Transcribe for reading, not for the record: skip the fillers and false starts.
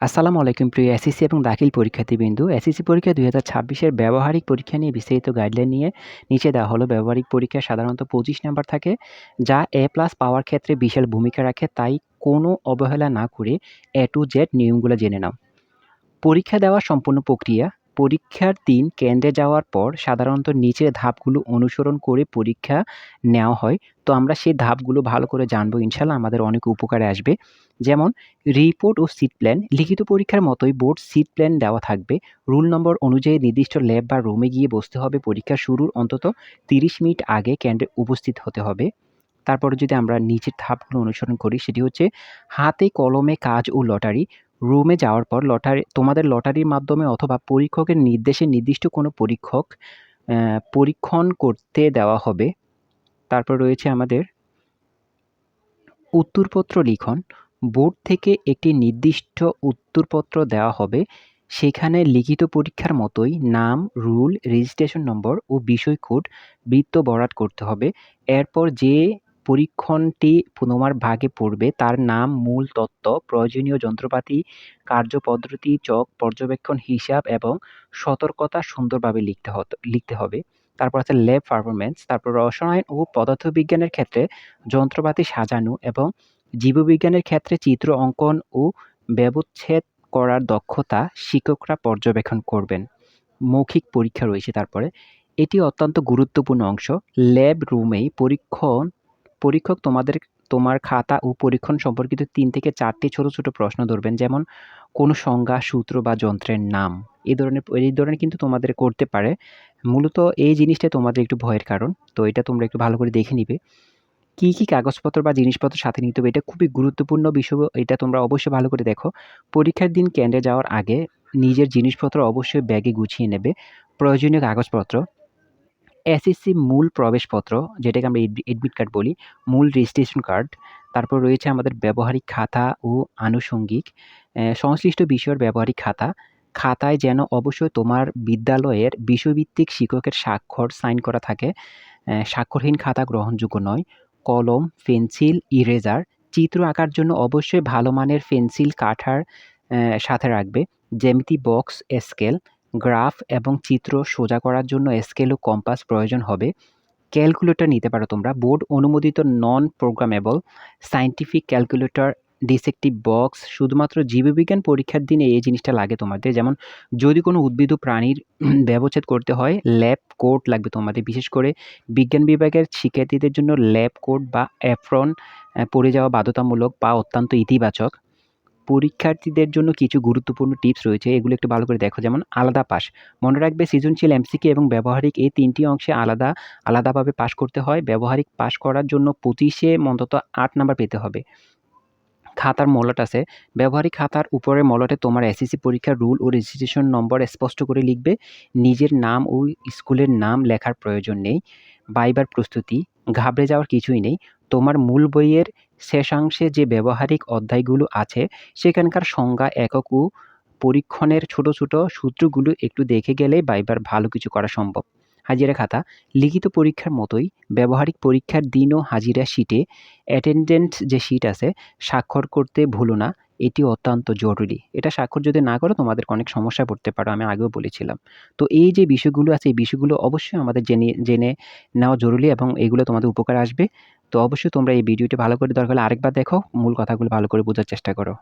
আসসালামু আলাইকুম প্রিয় এসএসসি এবং দাখিল পরীক্ষার্থীবৃন্দু। এসএসসি পরীক্ষা ২০২৬ এর ব্যবহারিক পরীক্ষা নিয়ে বিস্তারিত গাইডলাইন নিয়ে নিচে দেওয়া হলো। ব্যবহারিক পরীক্ষা সাধারণত ২৫ নাম্বার থাকে, যা A+ পাওয়ার ক্ষেত্রে বিশাল ভূমিকা রাখে। তাই কোনো অবহেলা না করে A to Z নিয়মগুলো জেনে নাও। পরীক্ষা দেওয়ার সম্পূর্ণ প্রক্রিয়া। পরীক্ষার দিন কেন্দ্রে যাওয়ার পর সাধারণত নিচের ধাপগুলো অনুসরণ করে পরীক্ষা নেওয়া হয়। তো আমরা সেই ধাপগুলো ভালো করে জানবো ইনশাআল্লাহ, আমাদের অনেক উপকারে আসবে। যেমন রিপোর্ট ও সিট প্ল্যান। লিখিত পরীক্ষার মতোই বোর্ড সিট প্ল্যান দেওয়া থাকবে। রুল নম্বর অনুযায়ী নির্দিষ্ট ল্যাব বা রুমে গিয়ে বসতে হবে। পরীক্ষা শুরুর অন্তত ৩০ মিনিট আগে কেন্দ্রে উপস্থিত হতে হবে। তারপরে যদি আমরা নিচের ধাপগুলো অনুসরণ করি, সেটি হচ্ছে হাতে কলমে কাজ ও লটারি। রুমে যাওয়ার পর তোমাদের লটারির মাধ্যমে অথবা পরীক্ষকের নির্দেশে নির্দিষ্ট কোনো পরীক্ষণ করতে দেওয়া হবে। তারপর রয়েছে আমাদের উত্তরপত্র লিখন। বোর্ড থেকে একটি নির্দিষ্ট উত্তরপত্র দেওয়া হবে। সেখানে লিখিত পরীক্ষার মতোই নাম, রুল, রেজিস্ট্রেশন নম্বর ও বিষয় কোড বৃত্ত বরাদ করতে হবে। এরপর যে পরীক্ষণটি তোমার ভাগে পড়বে তার নাম, মূল তথ্য, প্রয়োজনীয় যন্ত্রপাতি, কার্যপদ্ধতি, চক, পর্যবেক্ষণ, হিসাব এবং সতর্কতা সুন্দরভাবে লিখতে হবে। তারপর আছে ল্যাব পারফরম্যান্স। তারপর রসায়ন ও পদার্থবিজ্ঞানের ক্ষেত্রে যন্ত্রপাতি সাজানো এবং জীববিজ্ঞানের ক্ষেত্রে চিত্র অঙ্কন ও ব্যবচ্ছেদ করার দক্ষতা শিক্ষকরা পর্যবেক্ষণ করবেন। মৌখিক পরীক্ষা রয়েছে তারপরে। এটি অত্যন্ত গুরুত্বপূর্ণ অংশ। ল্যাব রুমেই পরীক্ষক তোমার খাতা ও পরীক্ষণ সম্পর্কিত ৩ থেকে ৪টি ছোট, ছোট প্রশ্ন ধরবেন। যেমন কোনো সংজ্ঞা, সূত্র বা যন্ত্রের নাম। এই ধরনের কিন্তু তোমাদের করতে পারে। মূলত এই জিনিসটাই তোমাদের একটু ভয়ের কারণ। তো এটা তোমরা একটু ভালো করে দেখে নিবে। কি কাগজপত্র বা জিনিসপত্র সাথে নিতে হবে, এটা খুবই গুরুত্বপূর্ণ বিষয়। এটা তোমরা অবশ্যই ভালো করে দেখো। পরীক্ষার দিন কেন্দ্রে যাওয়ার আগে নিজের জিনিসপত্র অবশ্যই ব্যাগে গুছিয়ে নেবে। প্রয়োজনীয় কাগজপত্র, এসএসসি মূল প্রবেশপত্র, যেটাকে আমরা এডমিট কার্ড বলি, মূল রেজিস্ট্রেশন কার্ড। তারপর রয়েছে আমাদের ব্যবহারিক খাতা ও আনুষঙ্গিক সংশ্লিষ্ট বিষয়ের ব্যবহারিক খাতা। খাতায় যেন অবশ্যই তোমার বিদ্যালয়ের বিষয়ভিত্তিক শিক্ষকের স্বাক্ষর সাইন করা থাকে। স্বাক্ষরহীন খাতা গ্রহণযোগ্য নয়। কলম, পেন্সিল, ইরেজার। চিত্র আঁকার জন্য অবশ্যই ভালো মানের পেন্সিল, কাঠার সাথে রাখবে। জ্যামিতি বক্স, স্কেল, গ্রাফ এবং চিত্র সোজা করার জন্য স্কেল ও কম্পাস প্রয়োজন হবে। ক্যালকুলেটর নিতে পারো তোমরা। বোর্ড অনুমোদিত নন প্রোগ্রামেবল সায়েন্টিফিক ক্যালকুলেটর, ডিসেক্টিভ বক্স। শুধুমাত্র জীববিজ্ঞান পরীক্ষার দিনে এই জিনিসটা লাগে তোমাদের। যেমন যদি কোনো উদ্ভিদ ও প্রাণীর ব্যবচ্ছেদ করতে হয়, ল্যাব কোট লাগবে তোমাদের। বিশেষ করে বিজ্ঞান বিভাগের শিক্ষার্থীদের জন্য ল্যাব কোট বা অ্যাপ্রন পরে যাওয়া বাধ্যতামূলক বা অত্যন্ত ইতিবাচক। পরীক্ষার্থীদের জন্য কিছু গুরুত্বপূর্ণ টিপস রয়েছে, এগুলো একটু ভালো করে দেখো। যেমন আলাদা পাস। মনে রাখবে সৃজনশীল, এমসিকিউ এবং ব্যবহারিক এই ৩টি অংশে আলাদাভাবে পাস করতে হয়। ব্যবহারিক পাস করার জন্য ২৫-এ অন্তত ৮ নাম্বার পেতে হবে। খাতার মলাট আছে। ব্যবহারিক খাতার উপরের মলাটে তোমার এসএসসি পরীক্ষার রুল ও রেজিস্ট্রেশন নম্বর স্পষ্ট করে লিখবে। নিজের নাম ও স্কুলের নাম লেখার প্রয়োজন নেই। ভাইবার প্রস্তুতি, ঘাবড়ে যাওয়ার কিছুই নেই। তোমার মূল বইয়ের শেষাংশে যে ব্যবহারিক অধ্যায়গুলো আছে সেখানকার সংজ্ঞা, একক ও পরীক্ষণের ছোট, ছোট সূত্রগুলো একটু দেখে গেলেই ভাইবার ভালো কিছু করা সম্ভব। হাজিরা খাতা। লিখিত পরীক্ষার মতোই ব্যবহারিক পরীক্ষার দিনও হাজিরা শিটে অ্যাটেন্ডেন্স যে শিট আছে স্বাক্ষর করতে ভুলো না। এটি অত্যন্ত জরুরি। এটা স্বাক্ষর যদি না করো তোমাদেরকে অনেক সমস্যায় পড়তে পারো, আমি আগেও বলেছিলাম। তো এই যে বিষয়গুলো আছে, এই বিষয়গুলো অবশ্যই আমাদের জেনে নেওয়া জরুরি এবং এগুলো তোমাদের উপকারে আসবে। তো অবশ্যই তোমরা এই ভিডিওটি ভালো করে দরকার হলে আরেকবার দেখো, মূল কথাগুলো ভালো করে বোঝার চেষ্টা করো।